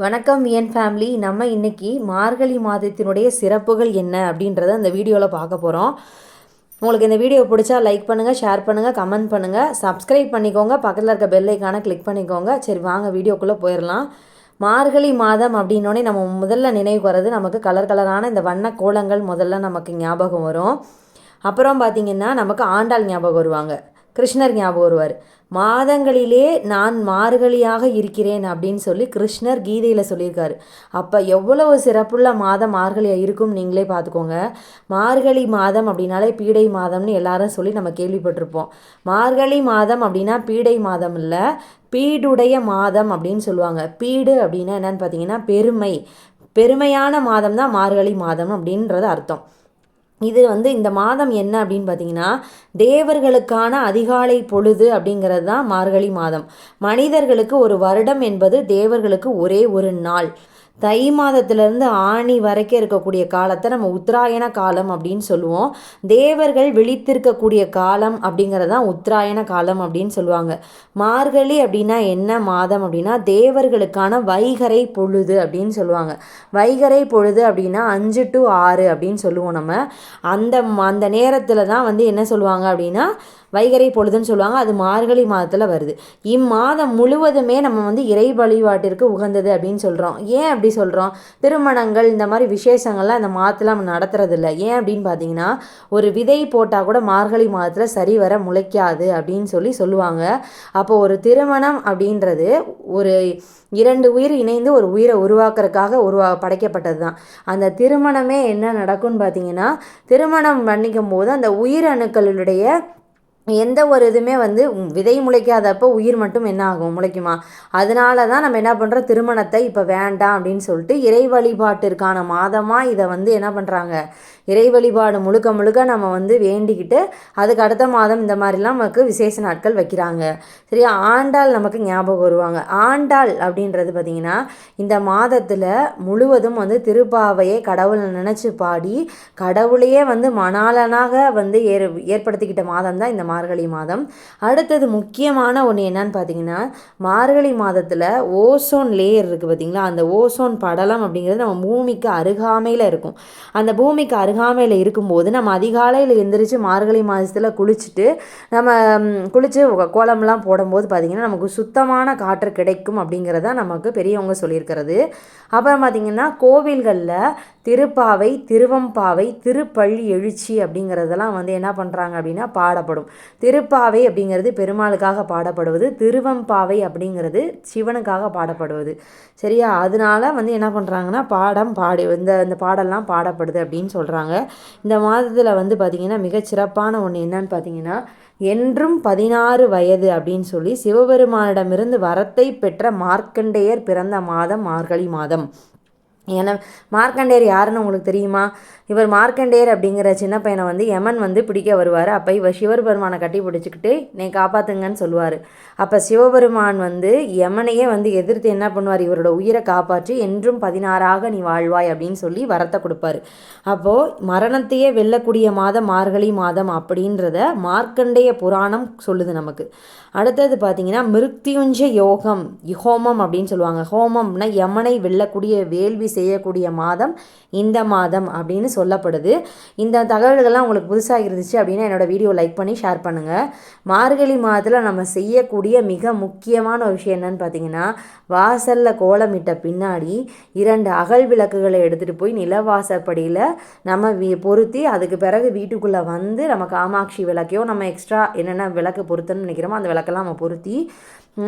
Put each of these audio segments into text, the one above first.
வணக்கம் என் ஃபேமிலி. நம்ம இன்றைக்கி மார்கழி மாதத்தினுடைய சிறப்புகள் என்ன அப்படின்றத இந்த வீடியோவில் பார்க்க போகிறோம். உங்களுக்கு இந்த வீடியோ பிடிச்சா லைக் பண்ணுங்கள், ஷேர் பண்ணுங்கள், கமெண்ட் பண்ணுங்கள், சப்ஸ்கிரைப் பண்ணிக்கோங்க, பக்கத்தில் இருக்க பெல் ஐக்கானை கிளிக் பண்ணிக்கோங்க. சரி வாங்க வீடியோக்குள்ளே போயிடலாம். மார்கழி மாதம் அப்படின்னோடனே நம்ம முதல்ல நினைவு வர்றது நமக்கு கலர் கலரான இந்த வண்ண கோலங்கள் முதல்ல நமக்கு ஞாபகம் வரும். அப்புறம் பார்த்திங்கன்னா நமக்கு ஆண்டாள் ஞாபகம் வருவாங்க, கிருஷ்ணர் ஞாபகம் வருவார். மாதங்களிலே நான் மார்கழியாக இருக்கிறேன் அப்படின்னு சொல்லி கிருஷ்ணர் கீதையில் சொல்லியிருக்காரு. அப்போ எவ்வளவு சிறப்புள்ள மாதம் மார்கழியாக இருக்கும் நீங்களே பார்த்துக்கோங்க. மார்கழி மாதம் அப்படின்னாலே பீடை மாதம்னு எல்லாரும் சொல்லி நம்ம கேள்விப்பட்டிருப்போம். மார்கழி மாதம் அப்படின்னா பீடை மாதம் இல்லை, பீடுடைய மாதம் அப்படின்னு சொல்லுவாங்க. பீடு அப்படின்னா என்னன்னு பார்த்தீங்கன்னா பெருமையான மாதம் தான் மார்கழி மாதம் அப்படின்றது அர்த்தம். இது இந்த மாதம் என்ன அப்படின்னு பார்த்தீங்கன்னா தேவர்களுக்கான அதிகாலை பொழுது அப்படிங்கிறது தான் மார்கழி மாதம். மனிதர்களுக்கு ஒரு வருடம் என்பது தேவர்களுக்கு ஒரே ஒரு நாள். தை மாதத்திலேருந்து ஆணி வரைக்கும் இருக்கக்கூடிய காலத்தை நம்ம உத்தராயண காலம் அப்படின்னு சொல்லுவோம். தேவர்கள் விழித்திருக்கக்கூடிய காலம் அப்படிங்கிறது தான் உத்தராயண காலம் அப்படின்னு சொல்லுவாங்க. மார்கழி அப்படின்னா என்ன மாதம் அப்படின்னா தேவர்களுக்கான வைகறை பொழுது அப்படின்னு சொல்லுவாங்க. வைகறை பொழுது அப்படின்னா 5 to 6 அப்படின்னு சொல்லுவோம் நம்ம. அந்த நேரத்தில் தான் என்ன சொல்லுவாங்க அப்படின்னா வைகறை பொழுதுன்னு சொல்லுவாங்க. அது மார்கழி மாதத்தில் வருது. இம்மாதம் முழுவதுமே நம்ம இறை வழிபாட்டிற்கு உகந்தது அப்படின்னு சொல்கிறோம். ஏன் அப்படி சொல்கிறோம்? திருமணங்கள் இந்த மாதிரி விசேஷங்கள்லாம் இந்த மாதத்தில் நம்ம நடத்துறதில்ல. ஏன் அப்படின்னு பார்த்தீங்கன்னா ஒரு விதை போட்டால் கூட மார்கழி மாதத்தில் சரிவர முளைக்காது அப்படின்னு சொல்லுவாங்க. அப்போ ஒரு திருமணம் அப்படின்றது ஒரு 2 உயிர் இணைந்து ஒரு உயிரை உருவாக்குறதுக்காக படைக்கப்பட்டது தான். அந்த திருமணமே என்ன நடக்கும்னு பார்த்தீங்கன்னா திருமணம் பண்ணிக்கும் போது அந்த உயிரணுக்களுடைய எந்த ஒரு இதுவுமே விதை முளைக்காதப்போ உயிர் மட்டும் என்ன ஆகும், முளைக்குமா? அதனால தான் நம்ம என்ன பண்ணுறோம், திருமணத்தை இப்போ வேண்டாம் அப்படின்னு சொல்லிட்டு இறை வழிபாட்டிற்கான மாதமாக இதை என்ன பண்ணுறாங்க, இறை வழிபாடு முழுக்க நம்ம வேண்டிக்கிட்டு அதுக்கு அடுத்த மாதம் இந்த மாதிரிலாம் நமக்கு விசேஷ நாட்கள் வைக்கிறாங்க. சரியா? ஆண்டாள் நமக்கு ஞாபகம் வருவாங்க. ஆண்டாள் அப்படின்றது பார்த்திங்கன்னா இந்த மாதத்தில் முழுவதும் திருப்பாவையை கடவுளை நினச்சி பாடி கடவுளையே மணாளனாக ஏற்படுத்திக்கிட்ட மாதம் தான் இந்த மார்கழி மாதம். அடுத்தது முக்கியமான ஒன்று என்னன்னு பார்த்தீங்கன்னா மார்கழி மாதத்தில் ஓசோன் லேயர் இருக்குது பார்த்திங்களா, அந்த ஓசோன் படலம் அப்படிங்கிறது நம்ம பூமிக்கு அருகாமையில் இருக்கும். அந்த பூமிக்கு அருகாமையில் இருக்கும்போது நம்ம அதிகாலையில் எந்திரிச்சு மார்கழி மாதத்தில் குளித்து கோலம்லாம் போடும்போது பார்த்திங்கன்னா நமக்கு சுத்தமான காற்று கிடைக்கும் அப்படிங்கிறத நமக்கு பெரியவங்க சொல்லியிருக்கிறது. அப்புறம் பார்த்திங்கன்னா கோவில்களில் திருப்பாவை, திருவம்பாவை, திருப்பள்ளி எழுச்சி அப்படிங்கிறதெல்லாம் என்ன பண்ணுறாங்க அப்படின்னா பாடப்படும். திருப்பாவை அப்படிங்கிறது பெருமாளுக்காக பாடப்படுவது, திருவம்பாவை அப்படிங்கிறது சிவனுக்காக பாடப்படுவது. சரியா? அதனால என்ன பண்ணுறாங்கன்னா இந்த பாடல்லாம் பாடப்படுது அப்படின்னு சொல்கிறாங்க. இந்த மாதத்தில் பார்த்திங்கன்னா மிகச்சிறப்பான ஒன்று என்னன்னு பார்த்தீங்கன்னா என்றும் 16 வயது அப்படின்னு சொல்லி சிவபெருமானிடமிருந்து வரத்தை பெற்ற மார்க்கண்டேயர் பிறந்த மாதம் மார்கழி மாதம். ஏன்னா மார்க்கண்டேயர் யாருன்னு உங்களுக்கு தெரியுமா? இவர் மார்க்கண்டேயர் அப்படிங்கிற சின்ன பையனை யமன் பிடிக்க வருவார். அப்போ இவர் சிவபெருமானை கட்டி பிடிச்சிக்கிட்டு நீ காப்பாற்றுங்கன்னு சொல்லுவார். அப்போ சிவபெருமான் யமனையே எதிர்த்து என்ன பண்ணுவார், இவரோட உயிரை காப்பாற்றி என்றும் 16ஆக நீ வாழ்வாய் அப்படின்னு சொல்லி வரத்தை கொடுப்பாரு. அப்போது மரணத்தையே வெல்லக்கூடிய மாதம் மார்கழி மாதம் அப்படின்றத மார்க்கண்டேய புராணம் சொல்லுது நமக்கு. அடுத்தது பார்த்திங்கன்னா மிருத்யுஞ்ச ஹோமம் அப்படின்னு சொல்லுவாங்க. ஹோமம்னா யமனை வெல்லக்கூடிய வேள்வி செய்யக்கூடிய மாதம் இந்த மாதம் அப்படின்னு சொல்லப்படுது. இந்த தகவல்கள்லாம் உங்களுக்கு புதுசாக இருந்துச்சு அப்படின்னா என்னோடய வீடியோ லைக் பண்ணி ஷேர் பண்ணுங்கள். மார்கழி மாதத்தில் நம்ம செய்யக்கூடிய மிக முக்கியமான ஒரு விஷயம் என்னன்னு பார்த்தீங்கன்னா வாசலில் கோலமிட்ட பின்னாடி 2 அகல் விளக்குகளை எடுத்துகிட்டு போய் நிலவாசப்படியில் நம்ம பொருத்தி அதுக்கு பிறகு வீட்டுக்குள்ளே நம்ம காமாட்சி விளக்கையோ நம்ம எக்ஸ்ட்ரா என்னென்ன விளக்கு பொருத்தணும்னு நினைக்கிறோமோ அந்த விளக்கெல்லாம் நம்ம பொருத்தி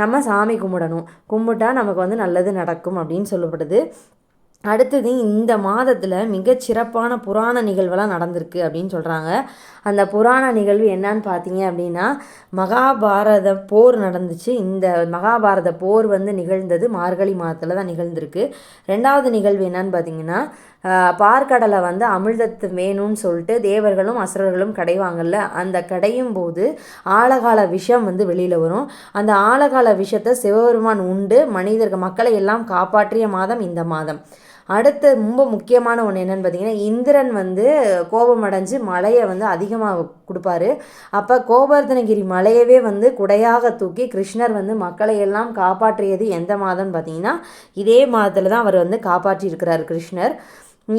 நம்ம சாமி கும்பிட்டா நமக்கு நல்லது நடக்கும் அப்படின்னு சொல்லப்படுது. அடுத்தது இந்த மாதத்தில் மிகச்சிறப்பான புராண நிகழ்வெல்லாம் நடந்திருக்கு அப்படின்னு சொல்கிறாங்க. அந்த புராண நிகழ்வு என்னன்னு பார்த்தீங்க அப்படின்னா மகாபாரத போர் நடந்துச்சு. இந்த மகாபாரத போர் நிகழ்ந்தது மார்கழி மாதத்தில் தான் நிகழ்ந்திருக்கு. 2வது நிகழ்வு என்னன்னு பார்த்தீங்கன்னா பார்க்கடலை அமிழ்தத்து வேணும்னு சொல்லிட்டு தேவர்களும் அசுரர்களும் கடைவாங்கல்ல, அந்த கடையும் போது ஆழகால விஷம் வெளியில் வரும். அந்த ஆழகால விஷத்தை சிவபெருமான் உண்டு மக்களை எல்லாம் காப்பாற்றிய மாதம் இந்த மாதம். அடுத்து ரொம்ப முக்கியமான ஒன்று என்னென்னு பார்த்தீங்கன்னா, இந்திரன் வந்து கோபமடைஞ்சு மலையை வந்து அதிகமாக கொடுப்பாரு. அப்போ கோவர்தனகிரி மலையவே வந்து குடையாக தூக்கி கிருஷ்ணர் வந்து மக்களை எல்லாம் காப்பாற்றியது எந்த மாதம்னு பார்த்தீங்கன்னா, இதே மாதத்தில் தான் அவர் வந்து காப்பாற்றியிருக்கிறார் கிருஷ்ணர்.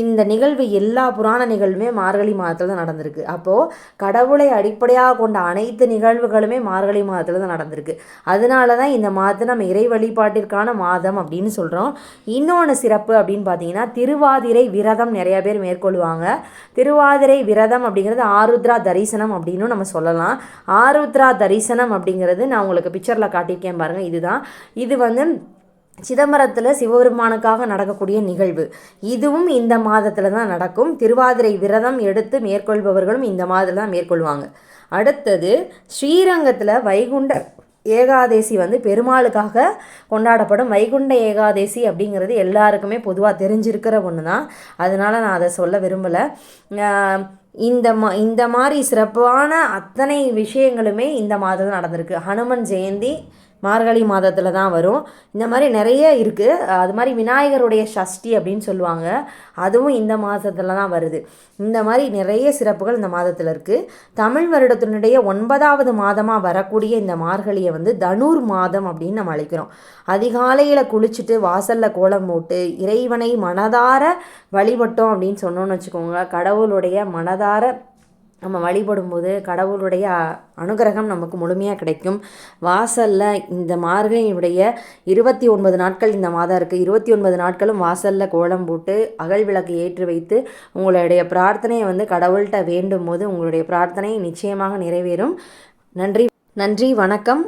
இந்த நிகழ்வு எல்லா புராண நிகழ்வுமே மார்கழி மாதத்தில் தான் நடந்திருக்கு. அப்போது கடவுளை அடிப்படையாக கொண்ட அனைத்து நிகழ்வுகளுமே மார்கழி மாதத்தில் தான் நடந்திருக்கு. அதனால தான் இந்த மாதத்தை நம்ம இறை வழிபாட்டிற்கான மாதம் அப்படின்னு சொல்கிறோம். இன்னொன்று சிறப்பு அப்படின்னு பார்த்தீங்கன்னா, திருவாதிரை விரதம் நிறைய பேர் மேற்கொள்வாங்க. திருவாதிரை விரதம் அப்படிங்கிறது ஆருத்ரா தரிசனம் அப்படின்னு நம்ம சொல்லலாம். ஆருத்ரா தரிசனம் அப்படிங்கிறது நான் உங்களுக்கு பிக்சரில் காட்டியிருக்கேன் பாருங்கள். இதுதான். இது வந்து சிதம்பரத்தில் சிவபெருமானுக்காக நடக்கக்கூடிய நிகழ்வு. இதுவும் இந்த மாதத்தில் தான் நடக்கும். திருவாதிரை விரதம் எடுத்து மேற்கொள்பவர்களும் இந்த மாதத்தில் தான் மேற்கொள்வாங்க. அடுத்தது ஸ்ரீரங்கத்தில் வைகுண்ட ஏகாதேசி வந்து பெருமாளுக்காக கொண்டாடப்படும். வைகுண்ட ஏகாதேசி அப்படிங்கிறது எல்லாருக்குமே பொதுவாக தெரிஞ்சிருக்கிற ஒன்று தான். அதனால் நான் அதை சொல்ல விரும்பலை. இந்த மாதிரி சிறப்பான அத்தனை விஷயங்களுமே இந்த மாதத்தில் நடந்திருக்கு. ஹனுமன் ஜெயந்தி மார்கழி மாதத்தில் தான் வரும். இந்த மாதிரி நிறைய இருக்குது. அது மாதிரி விநாயகருடைய சஷ்டி அப்படின்னு சொல்லுவாங்க, அதுவும் இந்த மாதத்தில் தான் வருது. இந்த மாதிரி நிறைய சிறப்புகள் இந்த மாதத்தில் இருக்குது. தமிழ் வருடத்தினுடைய 9வது மாதமாக வரக்கூடிய இந்த மார்கழியை வந்து தனுர் மாதம் அப்படின்னு நம்ம அழைக்கிறோம். அதிகாலையில் குளிச்சுட்டு வாசலில் கோலம் போட்டு இறைவனை மனதார வழிபட்டோம் அப்படின்னு சொன்னோன்னு வச்சுக்கோங்க, கடவுளுடைய மனதார நம்ம வழிபடும்போது கடவுளுடைய அனுகிரகம் நமக்கு முழுமையாக கிடைக்கும். வாசலில் இந்த மார்கழியுடைய 29 நாட்கள் இந்த மாதம் இருக்குது. 29 நாட்களும் வாசலில் கோலம் போட்டு அகல் விளக்கு ஏற்றி வைத்து உங்களுடைய பிரார்த்தனையை வந்து கடவுள்கிட்ட வேண்டும் போது உங்களுடைய பிரார்த்தனை நிச்சயமாக நிறைவேறும். நன்றி, வணக்கம்.